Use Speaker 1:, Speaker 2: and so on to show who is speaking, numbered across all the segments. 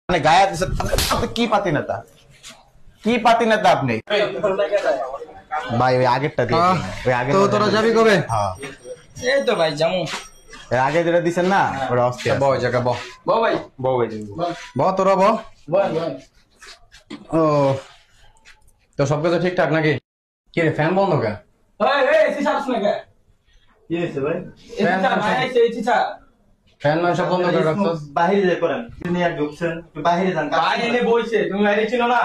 Speaker 1: মানে গায়ে আপনি কি পাতি নেতা, কি পাতি নেতা আপনি? ভাই ওই আগেরটা দিয়ে ওই আগে
Speaker 2: তো তোরা যাবি কবে?
Speaker 1: হ্যাঁ
Speaker 3: এই তো ভাই যামু।
Speaker 1: এর আগে যেটা দিছেন না ওটা অস্থির।
Speaker 2: বহ জায়গা বহ
Speaker 3: বউ ভাই
Speaker 1: বউ ভাই
Speaker 2: বহ তোরা বহ।
Speaker 3: বল বল।
Speaker 2: ও তো সবকিছু ঠিকঠাক নাকি? কি রে ফ্যান বন্ধ কেন?
Speaker 3: এই এই এসি সারছ না কে?
Speaker 1: কি হইছে ভাই?
Speaker 3: এসি সার ভাই এসে এসি সার।
Speaker 2: ফ্যান মান সব বন্ধ করে রাখছস?
Speaker 1: বাইরে যাই করেন তিনি আর ঢুকছেন একটু বাইরে যান।
Speaker 3: ভাই এনে বইছে তুমি বাইরে চিনো না?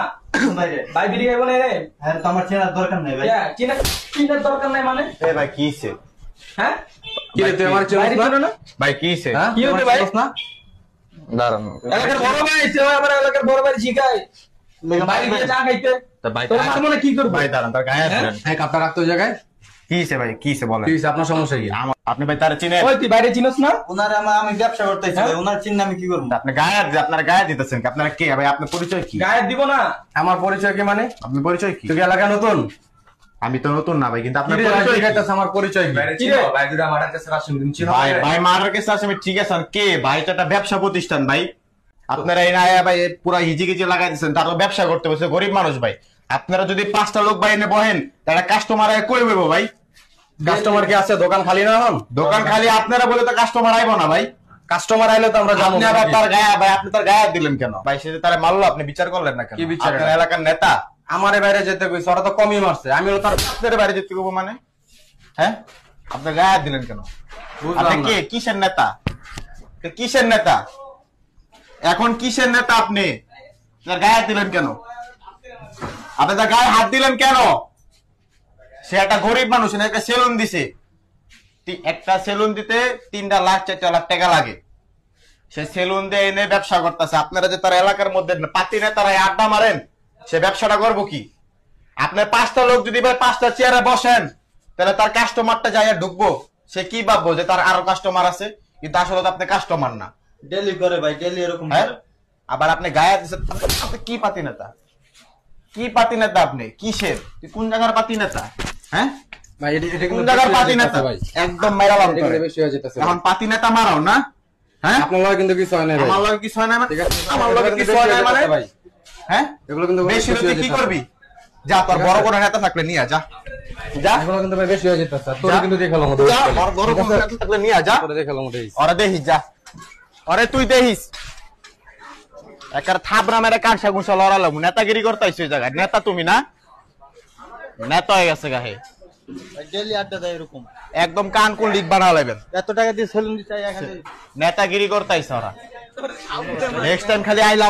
Speaker 1: বাইরে
Speaker 3: ভাই বিড়ি খাইবো না রে?
Speaker 1: হ্যাঁ তো আমার চেনার দরকার নাই ভাই।
Speaker 3: চিনার দরকার নাই মানে?
Speaker 1: এ ভাই কি হইছে?
Speaker 3: হ্যাঁ
Speaker 2: কি রে তুই আমার
Speaker 3: বাইরে
Speaker 2: চিনস
Speaker 3: চিনো
Speaker 2: না?
Speaker 3: না?
Speaker 1: ভাই কি হইছে?
Speaker 2: হ্যাঁ
Speaker 3: কি হইছে
Speaker 2: আমার
Speaker 3: ভাই?
Speaker 2: চিনস না?
Speaker 1: দাঁড়ান
Speaker 3: এলাকার বড় ভাই সে আমার এলাকার বড় ভাই শিখায় বাইরে গিয়ে চা খাইতে।
Speaker 1: তা ভাই
Speaker 3: তোর মাথা মনে কি করবে?
Speaker 1: ভাই দাঁড়ান তার গায়ে আসেন।
Speaker 2: এই কাপটা রাখতো জায়গায়।
Speaker 1: কি হইছে ভাই, কি হইছে বলেন?
Speaker 2: কি হইছে আপনার সমস্যা কি?
Speaker 1: আপনি ভাই তার চিনেন?
Speaker 3: ওই তুই বাইরে চিনোস না?
Speaker 1: ওনার আমি ব্যবসা করতেছি ভাই, ওনার চিহ্ন আমি কি করব? আপনি আপনার গায়ে দিতেছেন কি? আপনারা কে ভাই? আপনার পরিচয় কি?
Speaker 3: গায়ে দিব না।
Speaker 2: আমার পরিচয় কি মানে?
Speaker 1: আপনার পরিচয় কি?
Speaker 2: তুই কি এলাকা নতুন?
Speaker 1: আমি তো নতুন না ভাই, কিন্তু
Speaker 2: কি
Speaker 1: আপনার
Speaker 2: রে
Speaker 1: পরিচয় কি?
Speaker 2: জিজ্ঞাসা আমার পরিচয় কি?
Speaker 3: কি রে?
Speaker 2: ভাই দুটা মারার কাছে রাসুন দিন চিনো?
Speaker 1: ভাই ভাই মারার কাছে আসলে ঠিক আছে, কে ভাই? এটা একটা ব্যবসা প্রতিষ্ঠান ভাই। আপনারা এই না আয়া ভাই পুরা হিজিগিজি লাগাই দিচ্ছেন, তারপর ব্যবসা করতে বসে গরিব মানুষ ভাই। আপনারা যদি 5টা লোক ভাই এনে বহেন তাহলে কাস্টমার আয় করে দেবো ভাই।
Speaker 2: কাস্টমার কি আছে? দোকান খালি না এখন?
Speaker 1: দোকান খালি আপনারা বলে তো কাস্টমার আইবো না ভাই।
Speaker 2: কাস্টমার আইলে তো আমরা যাবো।
Speaker 1: আপনি আবার তার গায়ে ভাই, আপনি তার গায়ে দিলেন কেন ভাই? সে যে তারা মারলো, আপনি বিচার করলেন না কেন?
Speaker 2: কি বিচার?
Speaker 1: আপনার এলাকার নেতা
Speaker 2: আমারে বাইরে যেতে কইছে, ওরা তো কমই মারছে। আমিও তার
Speaker 1: আপনার বাড়ি যেতে গো মানে? হ্যাঁ আপনার গায়ে দিলেন কেন?
Speaker 2: বুঝলাম
Speaker 1: আপনি
Speaker 2: না।
Speaker 1: কে? কিসের নেতা? কিসের নেতা? এখন কিসের নেতা আপনি? তার গায়ে দিলেন কেন? আপনি তার গায়ে হাত দিলেন কেন? সে একটা গরিব মানুষ, একটা সেলুন দিছে। একটা সেলুন দিতে 3 লাখ 4 লাখ টাকা লাগে। সে সেলুন দিয়ে এনে ব্যবসা করতেছে। আপনারা যে তার এলাকার মধ্যে পাতি নেতারা আড্ডা মারেন, সে ব্যবসাটা করবো কি? আপনার 5টা লোক যদি ভাই 5টা চেয়ারে বসেন, তাহলে তার কাস্টমারটা যাইয়া ঢুকবো, সে কি ভাববো যে তার আরো কাস্টমার আছে, কিন্তু আসলে তো আপনি কাস্টমার না।
Speaker 4: ডেলি করে ভাই, ডেলি এরকম
Speaker 1: হ্যাঁ
Speaker 4: করে।
Speaker 1: আবার আপনি গায়ে দিচ্ছেন, আপনি কি পাতি নেতা? কি পাতি নেতা আপনি? কিসের? তুই কোন জায়গার পাতি নেতা? হ্যাঁ
Speaker 2: ভাই এটা
Speaker 1: কোন
Speaker 2: কিন্তু
Speaker 1: জায়গার
Speaker 2: বেশি
Speaker 1: পাতি
Speaker 2: হয়ে
Speaker 1: নেতা?
Speaker 2: যেতেছে ভাই।
Speaker 1: একদম মাইরালাম
Speaker 2: এটা কিন্তু বেশি হয়ে যেতেছে ভাই।
Speaker 1: এখন পাতি নেতা মারাও না? হ্যাঁ
Speaker 2: আপনার লগে কিন্তু কিছু হয় না ভাই।
Speaker 1: আমার লগে কিছু হয় না মানে?
Speaker 2: ঠিক আছে,
Speaker 1: আমার লগে কিছু
Speaker 2: বেশি
Speaker 1: হয় না
Speaker 2: হয়ে
Speaker 1: মানে?
Speaker 2: যেতেছে ভাই।
Speaker 1: হ্যাঁ
Speaker 2: এগুলো কিন্তু
Speaker 1: বেশি হলে
Speaker 2: হয়ে
Speaker 1: তুই কি
Speaker 2: যেতেছে।
Speaker 1: করবি? যা তোর
Speaker 2: ঠিক
Speaker 1: বড়
Speaker 2: আছে।
Speaker 1: কোনো নেতা থাকলে নিয়ে যা, যা
Speaker 2: এগুলো কিন্তু ভাই বেশি হয়ে যেতেছে। তোর
Speaker 1: যা।
Speaker 2: কিন্তু দেখালো মতো।
Speaker 1: যা, বড় কোনো নেতা থাকলে নিয়ে যা।
Speaker 2: তোরে দেখালো মতো।
Speaker 1: ওরা দেখিস যা, ওরে তুই দেখিস একার থাবরা মেরে কাঁসা ঘুষা লড়ালাম। নেতাগিরি করতেছ ওই জায়গায়? নেতা তুমি না? নেতা হয়ে গেছে গাহে,
Speaker 4: ডেলি আড্ডা দেয় এরকম।
Speaker 1: একদম কান কোন লিক বানা লাগবেন।
Speaker 4: এত টাকা দিয়ে সেলুন দিতে চাই এখানে।
Speaker 1: নেতাগিরি করতেছ ওরা। নেক্সট টাইম খালি আইলাম